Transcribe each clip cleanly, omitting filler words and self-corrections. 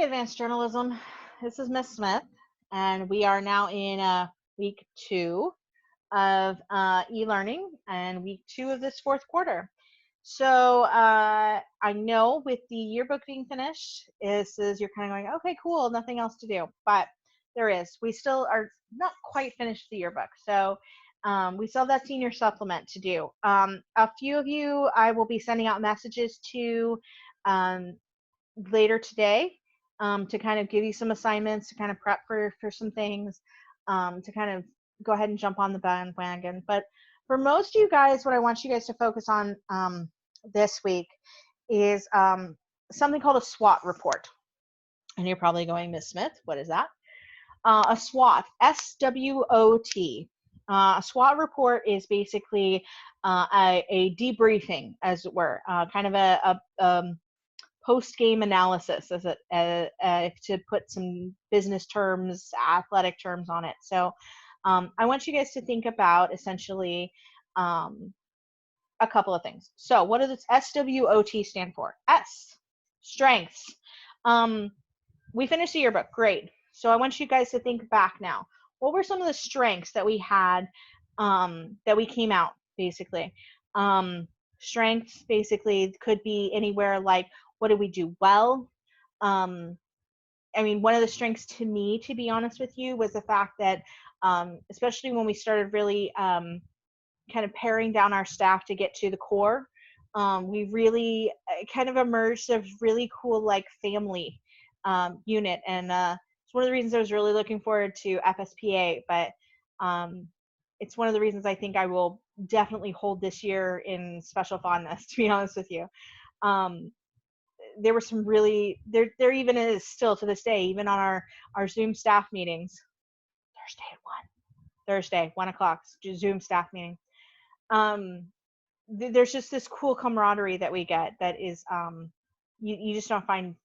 Advanced Journalism. This is Miss Smith, and we are now in week 2 of e-learning and week 2 of this fourth quarter. So I know with the yearbook being finished, you're kind of going, okay, cool, nothing else to do. But there is. We still are not quite finished the yearbook. So we still have that senior supplement to do. A few of you I will be sending out messages to later today to kind of give you some assignments to kind of prep for some things, to kind of go ahead and jump on the bandwagon. But for most of you guys, what I want you guys to focus on this week is something called a SWOT report. And you're probably going, Ms. Smith, what is that? A SWOT, S-W-O-T. A SWOT report is basically a debriefing, as it were, kind of a post-game analysis, to put some business terms, athletic terms on it. So I want you guys to think about essentially a couple of things. So what does SWOT stand for? S, strengths. We finished the yearbook, great. So I want you guys to think back now. What were some of the strengths that we had, that we came out, basically? Strengths basically could be anywhere like, what did we do well? I mean, one of the strengths to me, to be honest with you, was the fact that, especially when we started really kind of paring down our staff to get to the core, we really kind of emerged a really cool like family unit. And it's one of the reasons I was really looking forward to FSPA, but it's one of the reasons I think I will definitely hold this year in special fondness, to be honest with you. There were some really, there even is still to this day, even on our Zoom staff meetings, Thursday, 1 o'clock, Zoom staff meeting. There's just this cool camaraderie that we get that is, you just don't find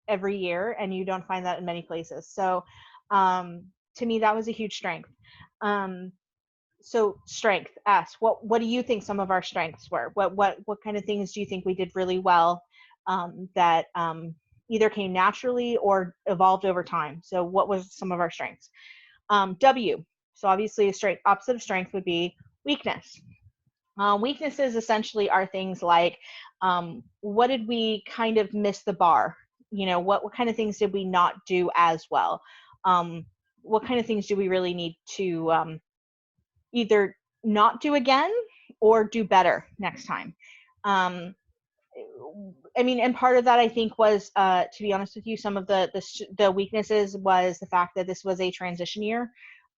every year, and you don't find that in many places. So to me, that was a huge strength. So strength, S, what do you think some of our strengths were? What kind of things do you think we did really well, that either came naturally or evolved over time? So what was some of our strengths? W, so obviously a strength, opposite of strength would be weakness. Weaknesses essentially are things like, what did we kind of miss the bar? You know, what kind of things did we not do as well? What kind of things do we really need to either not do again or do better next time? I mean, and part of that I think was, to be honest with you, some of the weaknesses was the fact that this was a transition year,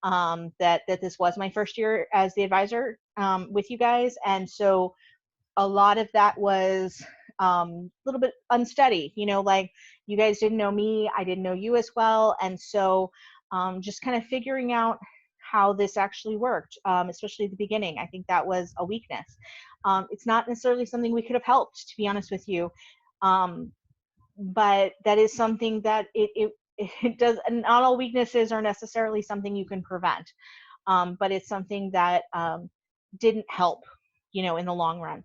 that this was my first year as the advisor with you guys, and so a lot of that was a little bit unsteady. You know, like you guys didn't know me, I didn't know you as well, and so just kind of figuring out how this actually worked, especially at the beginning. I think that was a weakness. It's not necessarily something we could have helped, to be honest with you, but that is something that it does. Not all weaknesses are necessarily something you can prevent, but it's something that didn't help, you know, in the long run.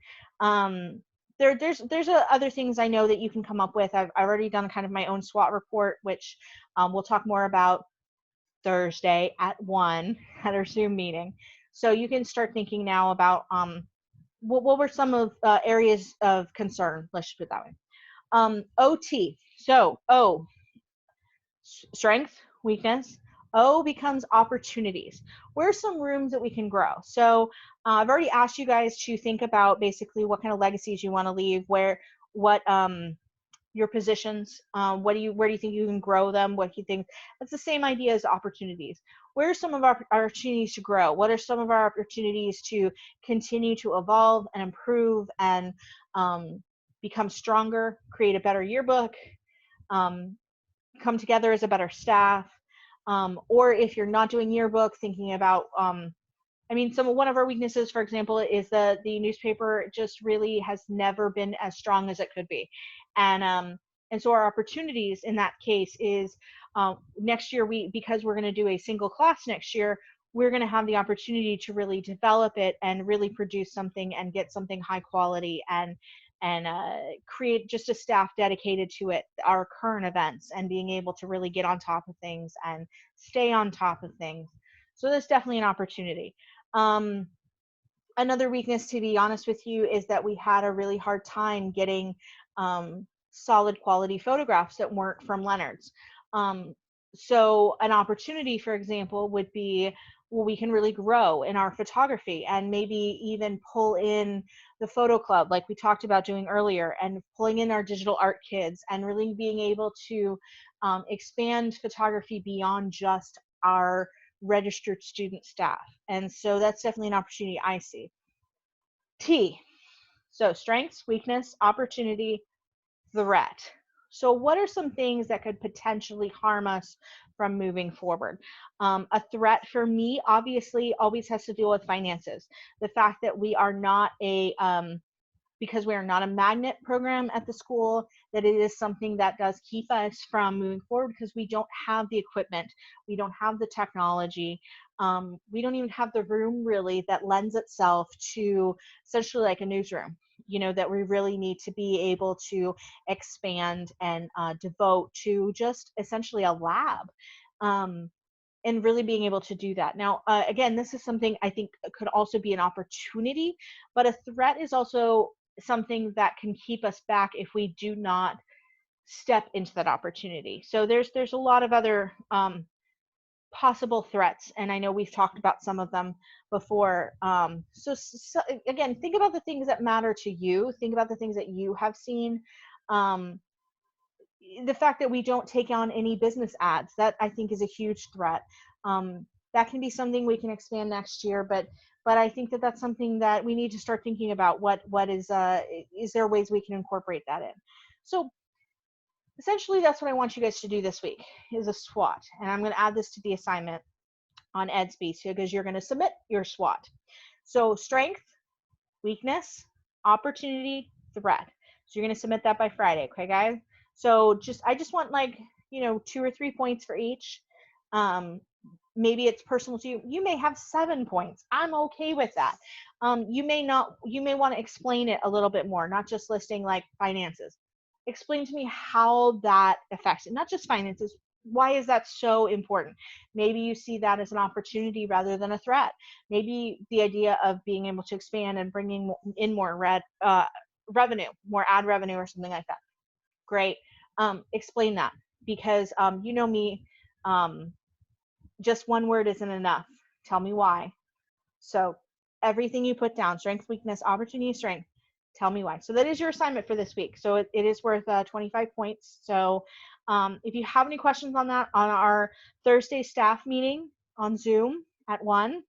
There's other things I know that you can come up with. I've already done kind of my own SWOT report, which we'll talk more about Thursday at 1 at our Zoom meeting. So you can start thinking now about what were some of areas of concern, let's put it that way. OT, so O, strength, weakness. O becomes opportunities. Where are some rooms that we can grow? So I've already asked you guys to think about basically what kind of legacies you want to leave, what your positions, where do you think you can grow them? What do you think? That's the same idea as opportunities. Where are some of our opportunities to grow? What are some of our opportunities to continue to evolve and improve and become stronger, create a better yearbook, come together as a better staff? Or if you're not doing yearbook, thinking about, I mean, one of our weaknesses, for example, is the newspaper just really has never been as strong as it could be. And so our opportunities in that case is next year, because we're going to do a single class next year, we're going to have the opportunity to really develop it and really produce something and get something high quality and create just a staff dedicated to it, our current events, and being able to really get on top of things and stay on top of things. So that's definitely an opportunity. Another weakness, to be honest with you, is that we had a really hard time getting solid quality photographs that weren't from Leonard's. So an opportunity, for example, would be, well, we can really grow in our photography and maybe even pull in the photo club like we talked about doing earlier, and pulling in our digital art kids and really being able to expand photography beyond just our registered student staff. And so that's definitely an opportunity I see. T. So strengths, weakness, opportunity, threat. So what are some things that could potentially harm us from moving forward? A threat for me, obviously, always has to deal with finances. The fact that we are not because we are not a magnet program at the school, that it is something that does keep us from moving forward, because we don't have the equipment, we don't have the technology, we don't even have the room really that lends itself to essentially like a newsroom, that we really need to be able to expand and devote to just essentially a lab. And really being able to do that. Now, again, this is something I think could also be an opportunity, but a threat is also something that can keep us back if we do not step into that opportunity. So there's a lot of other possible threats, and I know we've talked about some of them before. So again, think about the things that matter to you. Think about the things that you have seen. The fact that we don't take on any business ads, that I think is a huge threat. That can be something we can expand next year, but I think that that's something that we need to start thinking about. What is there ways we can incorporate that in? So essentially, that's what I want you guys to do this week, is a SWOT, and I'm going to add this to the assignment on Edsby, because you're going to submit your SWOT. So strength, weakness, opportunity, threat. So you're going to submit that by Friday, okay, guys? So I just want 2 or 3 points for each. Maybe it's personal to you. You may have 7 points. I'm okay with that. You may want to explain it a little bit more, not just listing like finances. Explain to me how that affects it, not just finances. Why is that so important? Maybe you see that as an opportunity rather than a threat. Maybe the idea of being able to expand and bringing in more revenue, more ad revenue or something like that. Great. Explain that, because you know me, just one word isn't enough. Tell me why. So everything you put down, strength, weakness, opportunity, strength, tell me why. So that is your assignment for this week. So it is worth 25 points. So if you have any questions on that, on our Thursday staff meeting on Zoom at 1,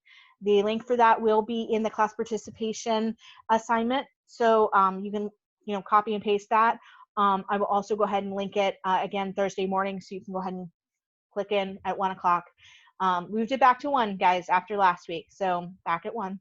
the link for that will be in the class participation assignment. So you can copy and paste that. I will also go ahead and link it again Thursday morning, so you can go ahead and click in at 1 o'clock. Moved it back to 1, guys, after last week. So back at 1,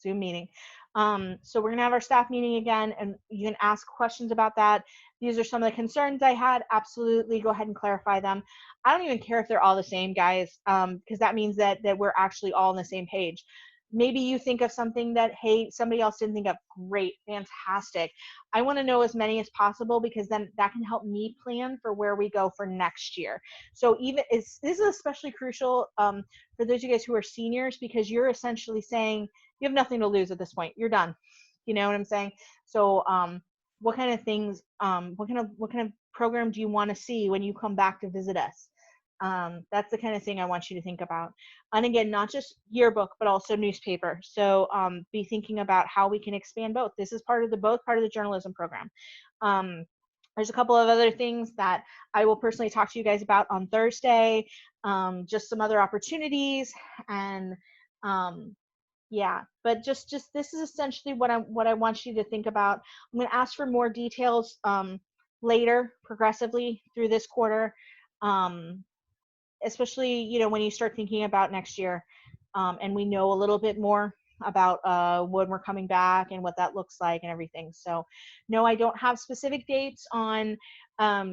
Zoom meeting. So we're going to have our staff meeting again, and you can ask questions about that. These are some of the concerns I had. Absolutely, go ahead and clarify them. I don't even care if they're all the same, guys, because that means that we're actually all on the same page. Maybe you think of something that, hey, somebody else didn't think of. Great, fantastic. I want to know as many as possible, because then that can help me plan for where we go for next year. So this is especially crucial for those of you guys who are seniors, because you're essentially saying you have nothing to lose at this point. You're done. You know what I'm saying? So what kind of things, what kind of program do you want to see when you come back to visit us? That's the kind of thing I want you to think about. And again, not just yearbook, but also newspaper. So be thinking about how we can expand both. This is both part of the journalism program. There's a couple of other things that I will personally talk to you guys about on Thursday. Just some other opportunities, and yeah, but just this is essentially what I want you to think about. I'm going to ask for more details later, progressively through this quarter. Especially, when you start thinking about next year, and we know a little bit more about when we're coming back and what that looks like and everything. So no, I don't have specific dates on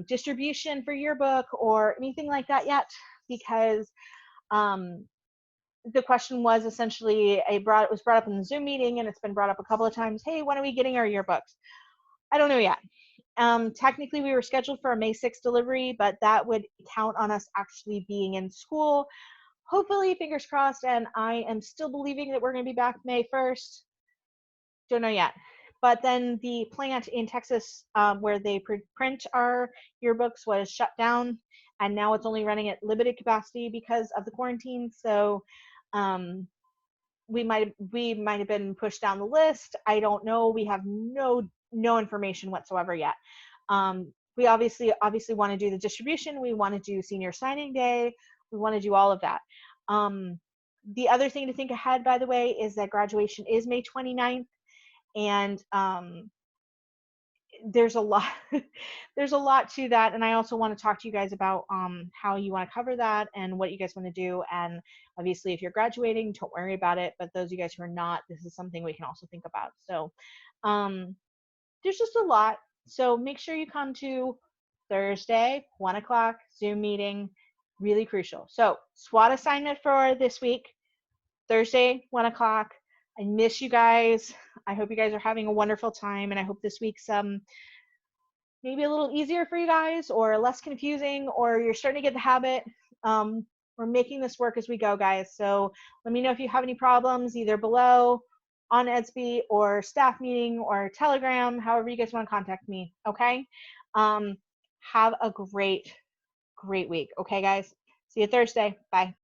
distribution for yearbook or anything like that yet, because the question was essentially, it was brought up in the Zoom meeting, and it's been brought up a couple of times. Hey, when are we getting our yearbooks? I don't know yet. Technically, we were scheduled for a May 6th delivery, but that would count on us actually being in school. Hopefully, fingers crossed, and I am still believing that we're going to be back May 1st. Don't know yet. But then the plant in Texas where they print our yearbooks was shut down, and now it's only running at limited capacity because of the quarantine. So um, we might have been pushed down the list. I don't know. We have no information whatsoever yet. We obviously want to do the distribution. We want to do senior signing day. We want to do all of that. Um, the other thing to think ahead, by the way, is that graduation is May 29th, and there's a lot there's a lot to that, and I also want to talk to you guys about how you want to cover that and what you guys want to do. And obviously, if you're graduating, don't worry about it, but those of you guys who are not, this is something we can also think about. So there's just a lot. So make sure you come to Thursday 1 o'clock Zoom meeting, really crucial. So SWOT assignment for this week, Thursday 1 o'clock. I miss you guys. I hope you guys are having a wonderful time, and I hope this week's maybe a little easier for you guys or less confusing, or you're starting to get the habit. We're making this work as we go, guys. So let me know if you have any problems, either below on Edsby or staff meeting or Telegram, however you guys want to contact me. Okay. Have a great week. Okay, guys. See you Thursday. Bye.